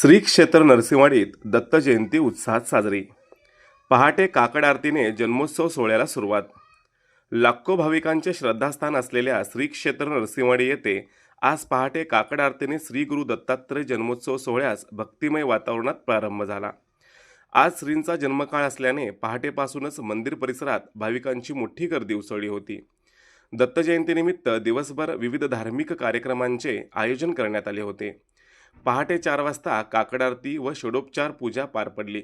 श्री क्षेत्र नरसिंहवाडीत दत्त जयंती उत्साहात साजरी। पहाटे काकड आरतीने जन्मोत्सव सोहळ्याला सुरुवात। लाखो भाविकांचे श्रद्धास्थान असलेल्या श्री क्षेत्र नरसिंहवाडी येथे आज पहाटे काकड आरतीने श्री गुरु दत्तात्रय जन्मोत्सव सोहळ्यास भक्तिमय वातावरणात प्रारंभ झाला। आज श्रींचा जन्मकाळ असल्याने पहाटेपासूनच मंदिर परिसरात भाविकांची मोठी गर्दी उसळली होती। दत्त जयंतीनिमित्त दिवसभर विविध धार्मिक कार्यक्रमांचे आयोजन करण्यात आले होते। पहाटे 4 वाजता काकड आरती व षोडोपचार पूजा पार पडली।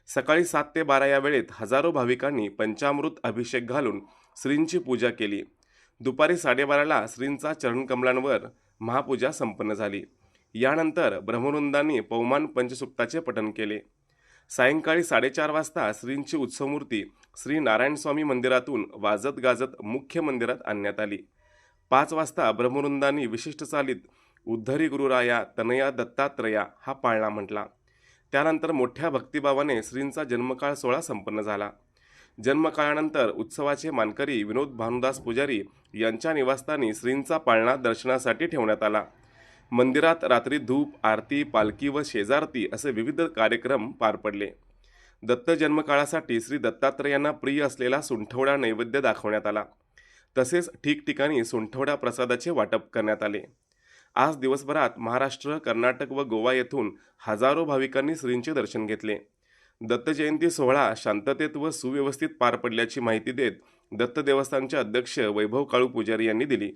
सकाळी 7 ते 12 या वेळेत हजारो भाविकांनी पंचामृत अभिषेक घालून श्रींची पूजा केली। दुपारी 12:30ला श्रींचा चरणकमलांवर महापूजा संपन्न झाली। यानंतर ब्रह्मवृंदांनी पौमान पंचसूक्ताचे पठण केले। सायंकाळी 4:30 वाजता श्रींची उत्सवमूर्ती श्री नारायण स्वामी मंदिरातून वाजत गाजत मुख्य मंदिरात आणण्यात आली। 5 वाजता ब्रह्मवृंदांनी विशिष्ट चालीत उद्धरी गुरुराया तनया दत्तात्रया हा पाळणा म्हटला। त्यानंतर मोठ्या भक्तिभावाने श्रींचा जन्मकाळ सोहळा संपन्न झाला। जन्मकाळानंतर उत्सवाचे मानकरी विनोद भानुदास पुजारी यांच्या निवासस्थानी श्रींचा पाळणा दर्शनासाठी ठेवण्यात आला। मंदिरात रात्री धूप आरती पालखी व शेजारती असे विविध कार्यक्रम पार पडले। दत्त जन्मकाळासाठी श्री दत्तात्रयांना प्रिय असलेला सुंठवडा नैवेद्य दाखवण्यात आला। तसेच ठिकठिकाणी सुंठवडा प्रसादाचे वाटप करण्यात आले। आज दिवसभरात महाराष्ट्र, कर्नाटक व गोवा येथून हजारो भाविकांनी श्रींचे दर्शन घेतले। दत्त जयंती सोहळा शांततेत व सुव्यवस्थित पार पडल्याची माहिती देत दत्त देवस्थानचे अध्यक्ष वैभव काळू पुजारी यांनी दिली।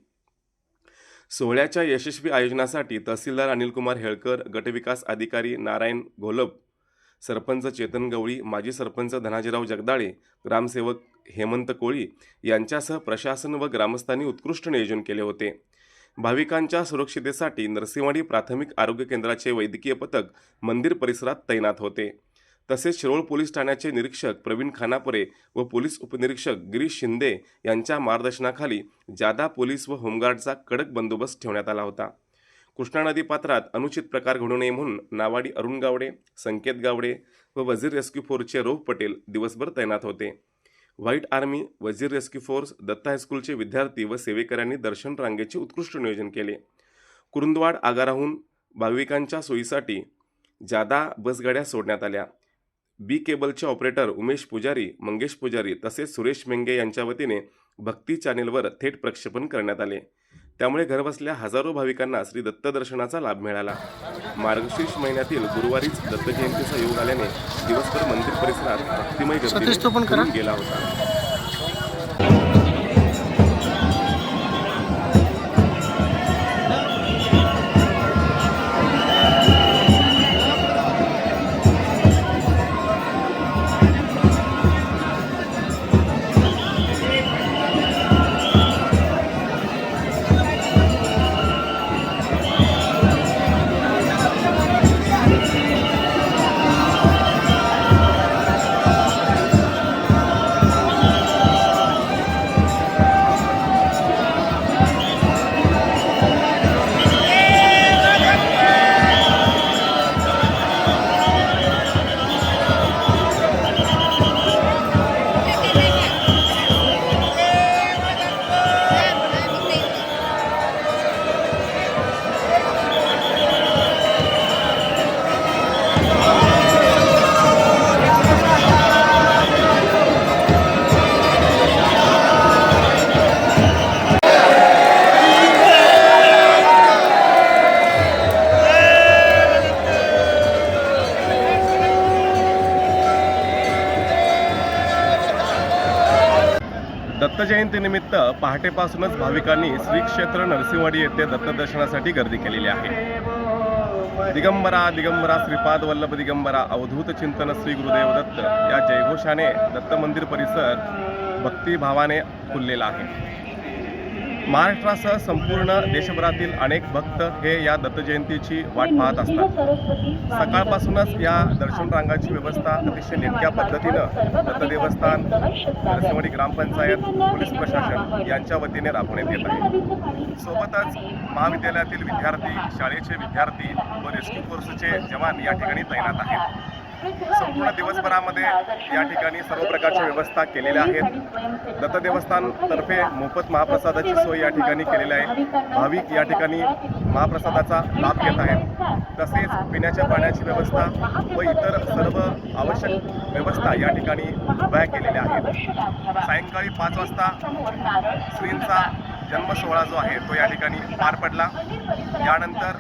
सोहळ्याच्या यशस्वी आयोजनासाठी तहसीलदार अनिलकुमार हेळकर, गटविकास अधिकारी नारायण घोलप, सरपंच चेतन गवळी, माजी सरपंच धनाजीराव जगदाळे, ग्रामसेवक हेमंत कोळी यांच्यासह प्रशासन व ग्रामस्थांनी उत्कृष्ट नियोजन केले होते। भाविकांच्या सुरक्षिततेसाठी नरसिंहवाडी प्राथमिक आरोग्य केंद्राचे वैद्यकीय पथक मंदिर परिसरात तैनात होते। तसेच शिरोळ पोलीस ठाण्याचे निरीक्षक प्रवीण खानापुरे व पोलीस उपनिरीक्षक गिरीश शिंदे यांच्या मार्गदर्शनाखाली जादा पोलीस व होमगार्डचा कडक बंदोबस्त ठेवण्यात आला होता। कृष्णा नदी पात्रात अनुचित प्रकार घडू नये म्हणून नावाडी अरुण गावडे, संकेत गावडे व वजीर रेस्क्यू फोर्सचे रौफ पटेल दिवसभर तैनात होते। व्हाईट आर्मी, वजीर रेस्क्यू फोर्स, दत्त हायस्कूलचे विद्यार्थी व सेवेकऱ्यांनी दर्शन रांगेचे उत्कृष्ट नियोजन केले। कुरुंदवाड आगाराहून भाविकांच्या सोयीसाठी जादा बसगाड्या सोडण्यात आल्या। बी केबलचे ऑपरेटर उमेश पुजारी, मंगेश पुजारी तसेच सुरेश मेंगे यांच्या वतीने भक्ती चॅनेलवर थेट प्रक्षेपण करण्यात आले। त्यामुळे घरबसल्या हजारो भाविकांना श्री दत्त दर्शनाचा लाभ मिळाला। मार्गशीर्ष महिन्यातील गुरुवारीच दत्त जयंतीचा योग आल्याने दिवसभर मंदिर परिसरात भक्तिमय गर्दीने गेला होता। दत्त जयंतीनिमित्त पहाटेपासूनच भाविकांनी श्री क्षेत्र नरसिंहवाडी येथे दत्त दर्शनासाठी गर्दी केलेली आहे। दिगंबरा दिगंबरा श्रीपाद वल्लभ दिगंबरा अवधूत चिंतन श्री गुरुदेव दत्त या जयघोषाने दत्त मंदिर परिसर भक्तिभावाने फुललेला आहे। महाराष्ट्रासह संपूर्ण देशभरातील अनेक भक्त हे या दत्त जयंतीची वाट पाहत असतात। सकाळपासूनच या दर्शन रांगाची व्यवस्था अतिशय नेमक्या पद्धतीनं दत्त देवस्थान, नरसिंहवाडी ग्रामपंचायत, पोलीस प्रशासन यांच्या वतीने राबवण्यात येत आहे। सोबतच महाविद्यालयातील विद्यार्थी, शाळेचे विद्यार्थी व रेस्क्यू फोर्सचे जवान या ठिकाणी तैनात आहेत। संपूर्ण दिवसभरामध्ये या ठिकाणी सर्व प्रकारच्या व्यवस्था केलेल्या आहेत. दत्त देवस्थानतर्फे मोफत महाप्रसादाची सोय या ठिकाणी केलेली आहे. भाविक या ठिकाणी महाप्रसादाचा लाभ घेत आहेत. तसेच पिण्याच्या पाण्याची व्यवस्था व इतर सर्व आवश्यक व्यवस्था या ठिकाणी उभ्या केलेल्या आहेत. सायंकाळी 5 वाजता श्रींचा जन्म सोहळा जो आहे तो या ठिकाणी पार पडला. यानंतर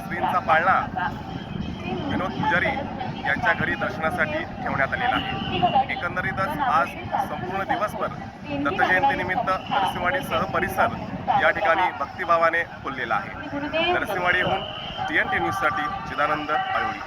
श्रींचा पाळणा विनोद पुजारी यांच्या घरी दर्शनासाठी ठेवण्यात आलेला आहे. एकंदरीतच आज संपूर्ण दिवसभर दत्त जयंतीनिमित्त नरसिंहवाडीसह परिसर या ठिकाणी भक्तिभावाने फुललेला आहे. नरसिंहवाडीहून TNT न्यूजसाठी चिदानंद आळोळी.